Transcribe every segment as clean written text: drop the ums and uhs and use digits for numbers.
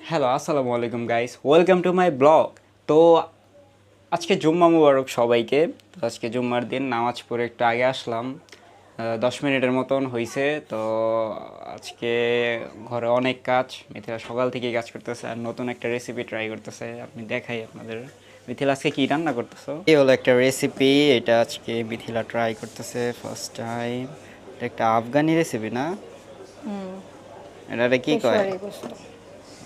Hello, আসসালামু আলাইকুম guys, welcome to my blog. তো আজকে জুম্মা মুবারক সবাইকে। তো আজকে জুম্মার দিন নামাজ পড়ে একটু আগে আসলাম, 10 মিনিটের মতন হয়েছে। তো আজকে ঘরে অনেক কাজ, মিথিলা সকাল থেকেই কাজ করতেছে আর নতুন একটা রেসিপি ট্রাই করতেছে। আপনি দেখাই আপনাদের। মিথিলা আজকে কি রান্না করতেছো? এই হলো একটা রেসিপি, এটা আজকে মিথিলা ট্রাই করতেছে ফার্স্ট টাইম। এটা একটা আফগানি রেসিপি না? এটা কি কয়? পেশোয়ারি গোশত।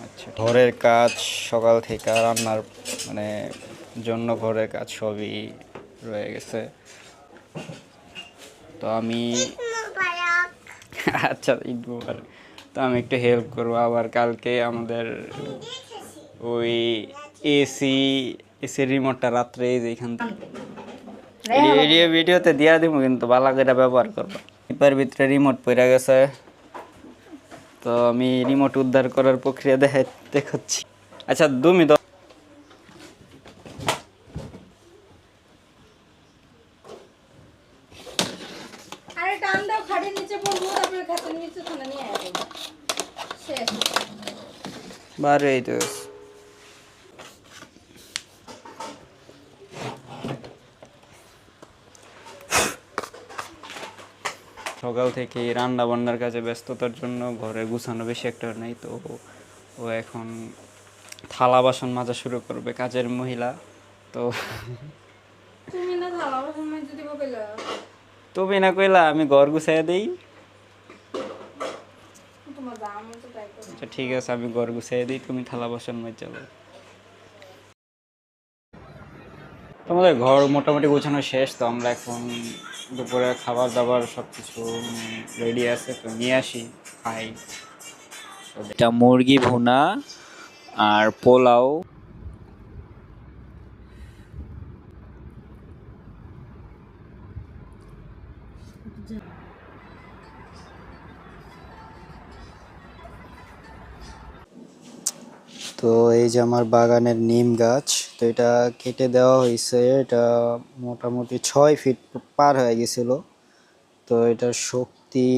আচ্ছা, ঘরের কাজ সকাল থেকে রান্নার মানে জন্য ঘরের কাজ সবই রয়ে গেছে। তো আমি আচ্ছা, ঈদ মোবারক। তো আমি একটু হেল্প করবো। আবার কালকে আমাদের ওই এসি এসির রিমোটটা রাত্রে এই যে এখান থেকে ভিডিওতে দিয়া দিব, কিন্তু ভালো করে ব্যবহার করবো। এর ভিতরে রিমোট পড়ে গেছে, তো আমি রিমোট উদ্ধার করার প্রক্রিয়া দেখাচ্ছি। আচ্ছা, তুমি তো আরে টান দাও, খাটের নিচে পড়বো, তারপরে খাটের নিচে থানা নিয়ে আসবো। শেষ। বারে এই তো সকাল থেকে রান্না বান্নার কাজে ব্যস্ততার জন্য ঘরে গুছানো বেশি একটা নেই। তো ও এখন থালা বাসন মাজা শুরু করবে, কাজের মহিলা। তো তুমি না থালা বাসন মাজতে দিব কইলা? তুমি না কইলা আমি ঘর গুছাইয়া দিই। তোমার দাম তো তাই করো। আচ্ছা ঠিক আছে, আমি ঘর গুছাইয়া দিই, তুমি থালা বাসন মাজা দাও। তোমাদের ঘর মোটামুটি গোছানো শেষ। তো আমরা এখন দুপুরে খাবার দাবার সব কিছু রেডি আছে, তো নিয়ে আসি খাই। এটা মুরগি ভুনা আর পোলাও। তো এই যে আমার বাগানের নিম গাছ, তো এটা কেটে দেওয়া হয়েছে। এটা মোটামুটি 6 ফিট পার হয়ে গেছিল। তো এটার শক্তি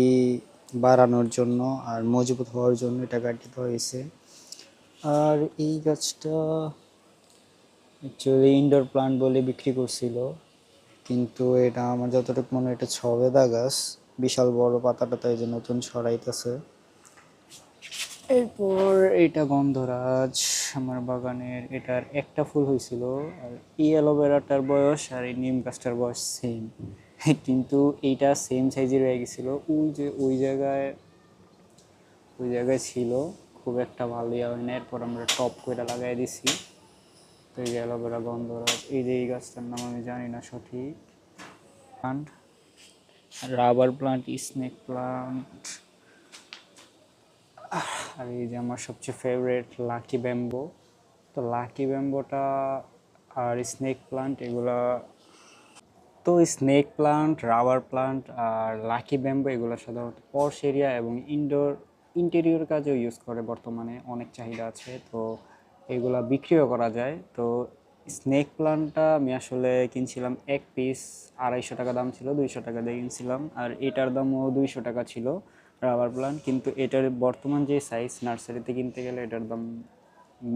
বাড়ানোর জন্য আর মজবুত হওয়ার জন্য এটা কাটিয়ে দেওয়া হয়েছে। আর এই গাছটা অ্যাকচুয়ালি ইনডোর প্লান্ট বলে বিক্রি করছিল, কিন্তু এটা আমার যতটুকু মনে হয় এটা ছবেদা গাছ। বিশাল বড় পাতা টাতা এই যে নতুন ছড়াইতেছে। এরপর এটা গন্ধরাজ, আমার বাগানের এটার একটা ফুল হয়েছিল। আর এই অ্যালোভেরাটার বয়স আর এই নিম গাছটার বয়স সেম, কিন্তু এইটা সেম সাইজের হয়ে গেছিলো। ওই যে ওই জায়গায় ছিল, খুব একটা ভালো ইয়ে হয় না। এরপর আমরা টপ করে লাগাই দিছি। তো এই যে অ্যালোভেরা, গন্ধরাজ, এই যে এই গাছটার নাম আমি জানি না সঠিক। Plant, rubber plant, snake plant, আর এই যে আমার সবচেয়ে ফেভারিট লাকি ব্যাম্বো। তো লাকি ব্যাম্বোটা আর স্নেক প্লান্ট এগুলা, তো স্নেক প্লান্ট, রাবার প্লান্ট আর লাকি ব্যাম্বো এগুলো সাধারণত পশ এরিয়া এবং ইন্টেরিয়র কাজেও ইউজ করে। বর্তমানে অনেক চাহিদা আছে, তো এগুলা বিক্রিও করা যায়। তো স্নেক প্লান্টটা আমি আসলে কিনছিলাম এক পিস 250 টাকা দাম ছিল, 200 টাকা দিয়ে কিনছিলাম। আর এটার দামও 200 টাকা ছিল, রাবার প্লান্ট। কিন্তু এটার বর্তমান যে সাইজ, নার্সারিতে কিনতে গেলে এটার দাম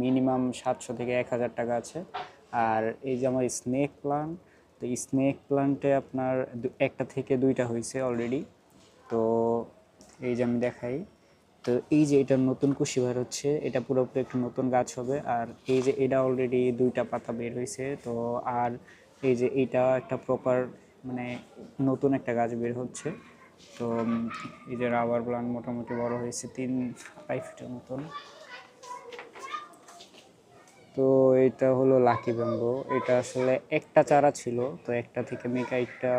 মিনিমাম 700 থেকে 1000 টাকা আছে। আর এই যে আমার স্নেক প্লান্ট, তো স্নেক প্লান্টে আপনার একটা থেকে দুইটা হয়েছে অলরেডি। তো এই যে আমি দেখাই, তো এই যে এটা নতুন কুশি বের হচ্ছে, এটা পুরোপুরি একটা নতুন গাছ হবে। আর এই যে এটা অলরেডি দুইটা পাতা বের হয়েছে। তো আর এই যে এইটা একটা প্রপার মানে নতুন একটা গাছ বের হচ্ছে। তো এই যে রাবার প্লান্ট মোটামুটি বড় হয়েছে 3-2.5 ফিটের মতন। তো এটা হলো লাকি ব্যাম্বো। এটা আসলে একটা চারা ছিল, তো একটা থেকে মেকাইটটা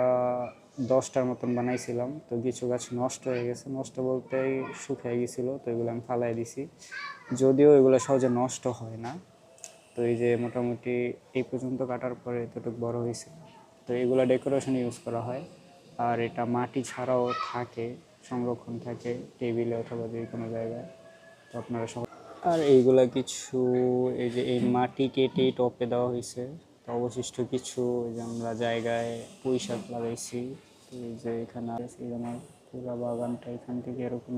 10টার মতন বানাইছিলাম। তো কিছু গাছ নষ্ট হয়ে গেছে, নষ্ট বলতে শুকিয়ে গেছিলো, তো এগুলো আমি ফালাই দিছি। যদিও এগুলো সহজে নষ্ট হয় না। তো এই যে মোটামুটি এই পর্যন্ত কাটার পরে এতটুকু বড় হয়েছে। তো এগুলো ডেকোরেশন ইউজ করা হয়। আর এটা মাটি ছাড়াও থাকে, সংরক্ষণ থাকে টেবিলে অথবা যে কোনো জায়গায়। তো আপনারা সবাই, আর এইগুলা কিছু এই যে এই মাটি কেটে টপে দেওয়া হয়েছে। তো অবশিষ্ট কিছু এই যে আমরা জায়গায় পুঁই শাক লাগাইছি। তো এই যে এখানে আছে, এই যে আমার পুরা বাগানটা এখান থেকে এরকম।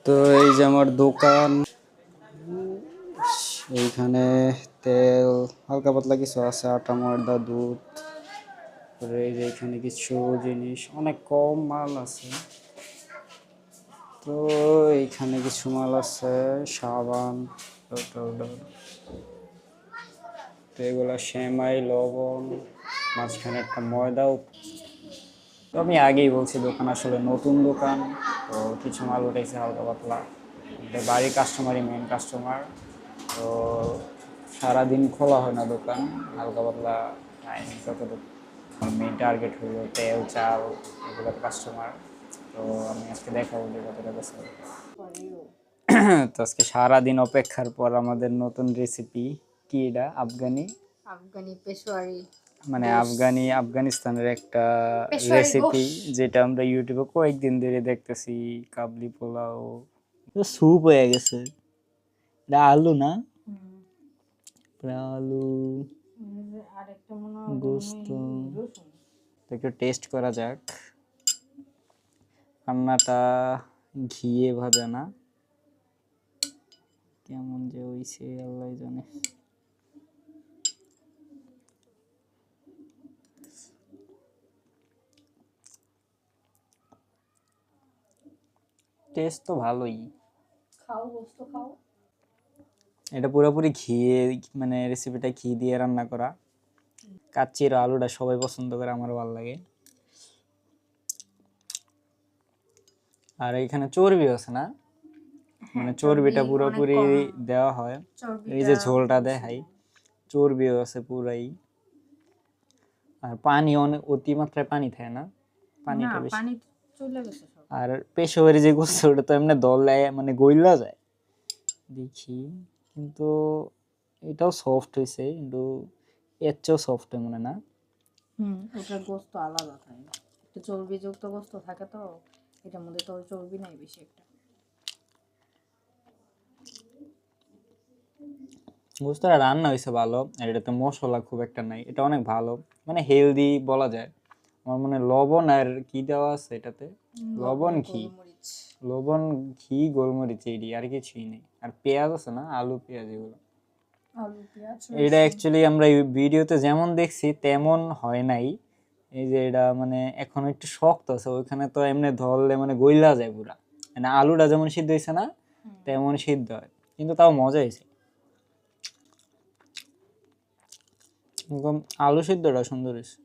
তো এই যে আমার দোকান, এইখানে তেল হালকা পাতলা কিছু আছে, আটা ময়দা দুধ, তারপরে এই যে এখানে কিছু জিনিস অনেক কম মাল আছে। তো এইখানে কিছু মাল আছে সাবান, পাউডার, তো এগুলো সেমাই, লবণ, মাঝখানে একটা ময়দাও। তো আমি আগেই বলছি দোকান আসলে নতুন দোকান, তো কিছু মাল উঠেছে হালকা পাতলা। আমাদের বাড়ির কাস্টমারই মেন কাস্টমার, তো সারাদিন খোলা হয় না দোকান, হালকা পাতলা টাইম যতটুকু। আমার মেন টার্গেট হলো তেল চাল এগুলোর কাস্টমার। তো আমি আজকে দেখাবো যে কতটা বেশি। তো আজকে সারাদিন অপেক্ষার পর আমাদের নতুন রেসিপি কি, এটা আফগানি, আফগানি পেশোয়ারি, মানে গোশত। আফগানিস্তানের একটা পেশোয়ারি রেসিপি, গোশত। যেটা আমরা ইউটিউবে কয়েকদিন ধরে দেখতেছি। কাবলি পোলাও, স্যুপ হয়ে গেছে। এটা আলু না, হুম। আলু আরেকটা মনে হয় গোস্ত। রসুন। তো একটু টেস্ট করা যাক। রান্নাটা ঘিয়ে ভাজা না, কেমন যে হইছে আল্লাহ জানে। টেস্ট তো ভালোই। খাও গোস্ত খাও। এটা পুরোপুরি ঘিয়ে, মানে রেসিপিটা ঘি দিয়ে রান্না করা। কাচ্চির আলুটা সবাই পছন্দ করে, আমারও ভালো লাগে। আর এখানে চর্বি আছে না, মানে চর্বিটা পুরোপুরি দেওয়া হয়। এই যে ঝোলটা দেখাই, চর্বিও আছে পুরাই। আর পানি অনেক অতিমাত্রায় পানি থাকে না, পানিটা বেশি। পানি চলে গেছে সব। আর পেশোয়ারি যে গোস্ত ওটা তো এমনি দলে মানে গইলা যায় দেখি, কিন্তু এটাও সফট হয়েছে, কিন্তু এর চেয়েও সফট মনে না। ওটার গোস্ত আলাদা থাকে, একটু চর্বিযুক্ত গোস্ত থাকে, তো এটার মধ্যে তো চর্বি নাই বেশি একটা। গোস্তটা রান্না হয়েছে ভালো, আর এটাতে মশলা খুব একটা নাই, এটা অনেক ভালো, মানে হেলদি বলা যায়। আমার মনে হয় লবণ আর কি দেওয়া আছে এটাতে, লবণ ঘি, গোলমরিচ। লবণ ঘি গোলমরিচ, এডি আর কিছুই নেই। আর পেঁয়াজ আছে না, আলু পেঁয়াজ এগুলো। আলু পেঁয়াজ এটা অ্যাকচুয়ালি আমরা ভিডিওতে যেমন দেখছি তেমন হয় নাই। এই যে এটা মানে এখন একটু শক্ত আছে, ওইখানে তো এমনি ধরলে মানে গইলা যায় পুরা, মানে আলুটা যেমন সিদ্ধ হয়েছে না তেমন সিদ্ধ হয়, কিন্তু তাও মজা হয়েছে। এরকম আলু সিদ্ধটা সুন্দর হয়েছে।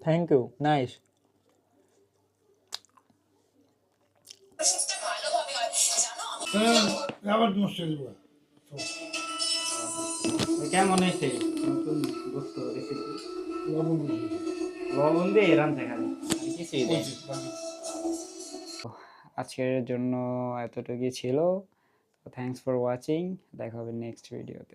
Thank you, nice. আবার মুশকিল কেমন হয়েছে নতুন গোস্ত রেসিপি? লবণ বেশি লবণ দিয়ে রান্না খালি, আর কিছুই নেই। হয়েছে বাকি আজকের জন্য এতটুকুই ছিল। থ্যাঙ্কস ফর ওয়াচিং, দেখা হবে নেক্সট ভিডিওতে।